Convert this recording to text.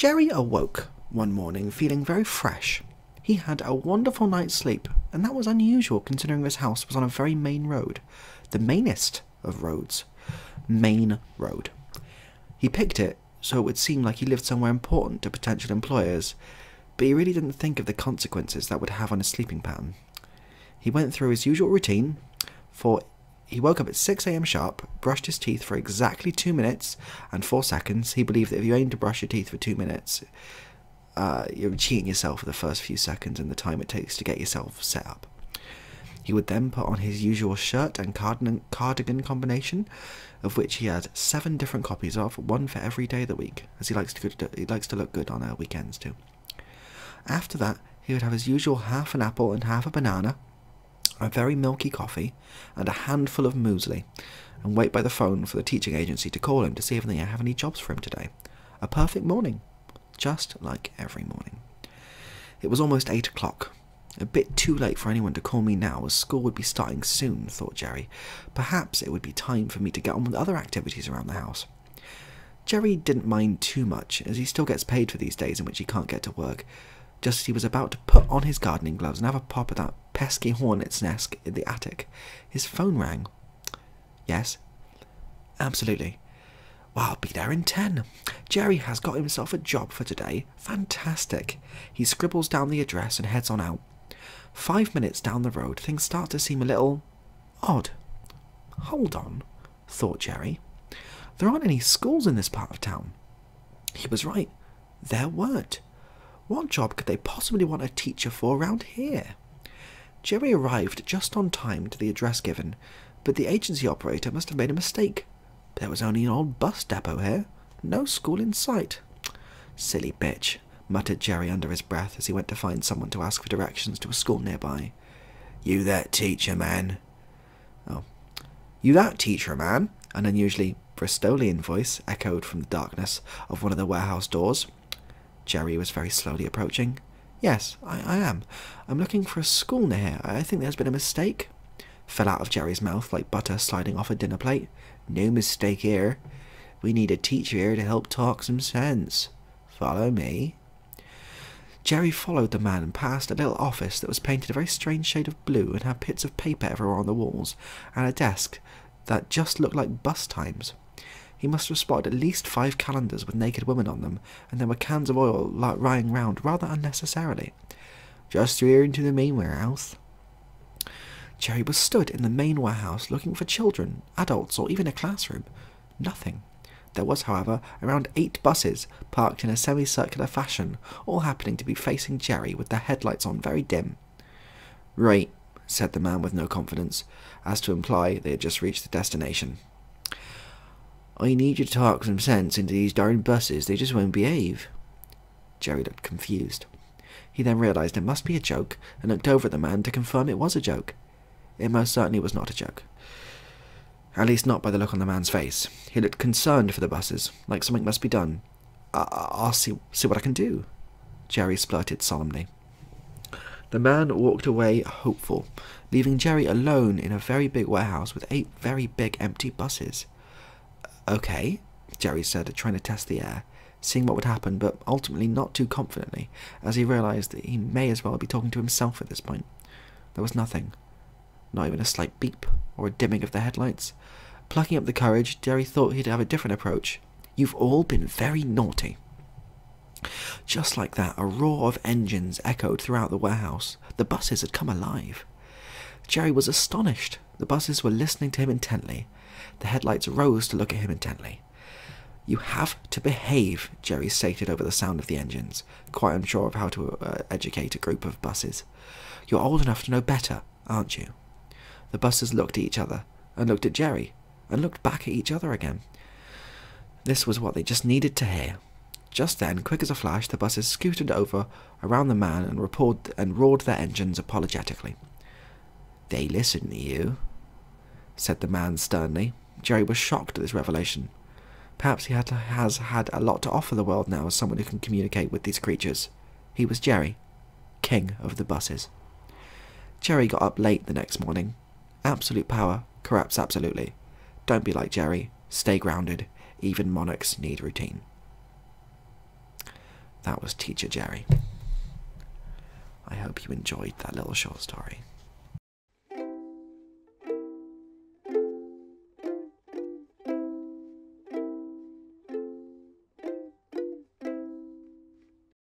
Jerry awoke one morning feeling very fresh. He had a wonderful night's sleep, and that was unusual considering his house was on a very main road. The mainest of roads. Main Road. He picked it so it would seem like he lived somewhere important to potential employers, but he really didn't think of the consequences that would have on his sleeping pattern. He went through his usual routine, for he woke up at 6 a.m. sharp, brushed his teeth for exactly 2 minutes and 4 seconds. He believed that if you aim to brush your teeth for 2 minutes, you're cheating yourself for the first few seconds and the time it takes to get yourself set up. He would then put on his usual shirt and cardigan combination, of which he had 7 different copies of, one for every day of the week, as he likes to look good on weekends too. After that, he would have his usual half an apple and half a banana, a very milky coffee, and a handful of muesli, and wait by the phone for the teaching agency to call him to see if they have any jobs for him today. A perfect morning, just like every morning. It was almost 8 o'clock. A bit too late for anyone to call me now, as school would be starting soon, thought Jerry. Perhaps it would be time for me to get on with other activities around the house. Jerry didn't mind too much, as he still gets paid for these days in which he can't get to work. Just as he was about to put on his gardening gloves and have a pop at that pesky hornet's nest in the attic, his phone rang. Yes? Absolutely. Well, I'll be there in 10. Jerry has got himself a job for today. Fantastic. He scribbles down the address and heads on out. 5 minutes down the road, things start to seem a little odd. Hold on, thought Jerry. There aren't any schools in this part of town. He was right. There weren't. What job could they possibly want a teacher for around here? Jerry arrived just on time to the address given, but the agency operator must have made a mistake. There was only an old bus depot here. No school in sight. Silly bitch, muttered Jerry under his breath as he went to find someone to ask for directions to a school nearby. You that teacher, man? Oh. You that teacher, man? An unusually Bristolian voice echoed from the darkness of one of the warehouse doors. Jerry was very slowly approaching. Yes, I am. I'm looking for a school near here. I think there's been a mistake. Fell out of Jerry's mouth like butter sliding off a dinner plate. No mistake here. We need a teacher here to help talk some sense. Follow me. Jerry followed the man past a little office that was painted a very strange shade of blue and had bits of paper everywhere on the walls, and a desk that just looked like bus times. He must have spotted at least 5 calendars with naked women on them, and there were cans of oil lying round rather unnecessarily. Just through here into the main warehouse. Jerry was stood in the main warehouse looking for children, adults, or even a classroom. Nothing. There was, however, around 8 buses, parked in a semicircular fashion, all happening to be facing Jerry with their headlights on very dim. Right, said the man with no confidence, as to imply they had just reached the destination. I need you to talk some sense into these darn buses, they just won't behave. Jerry looked confused. He then realised it must be a joke, and looked over at the man to confirm it was a joke. It most certainly was not a joke. At least not by the look on the man's face. He looked concerned for the buses, like something must be done. I'll see what I can do, Jerry splurted solemnly. The man walked away hopeful, leaving Jerry alone in a very big warehouse with 8 very big empty buses. Okay, Jerry said, trying to test the air, seeing what would happen, but ultimately not too confidently, as he realised that he may as well be talking to himself at this point. There was nothing. Not even a slight beep, or a dimming of the headlights. Plucking up the courage, Jerry thought he'd have a different approach. You've all been very naughty. Just like that, a roar of engines echoed throughout the warehouse. The buses had come alive. Jerry was astonished. The buses were listening to him intently. The headlights rose to look at him intently. You have to behave, Jerry stated over the sound of the engines, quite unsure of how to educate a group of buses. You're old enough to know better, aren't you? The buses looked at each other, and looked at Jerry, and looked back at each other again. This was what they just needed to hear. Just then, quick as a flash, the buses scooted over around the man and roared their engines apologetically. They listen to you, said the man sternly. Jerry was shocked at this revelation. Perhaps he has had a lot to offer the world now as someone who can communicate with these creatures. He was Jerry, king of the buses. Jerry got up late the next morning. Absolute power corrupts absolutely. Don't be like Jerry. Stay grounded. Even monarchs need routine. that was Teacher Jerry. I hope you enjoyed that little short story.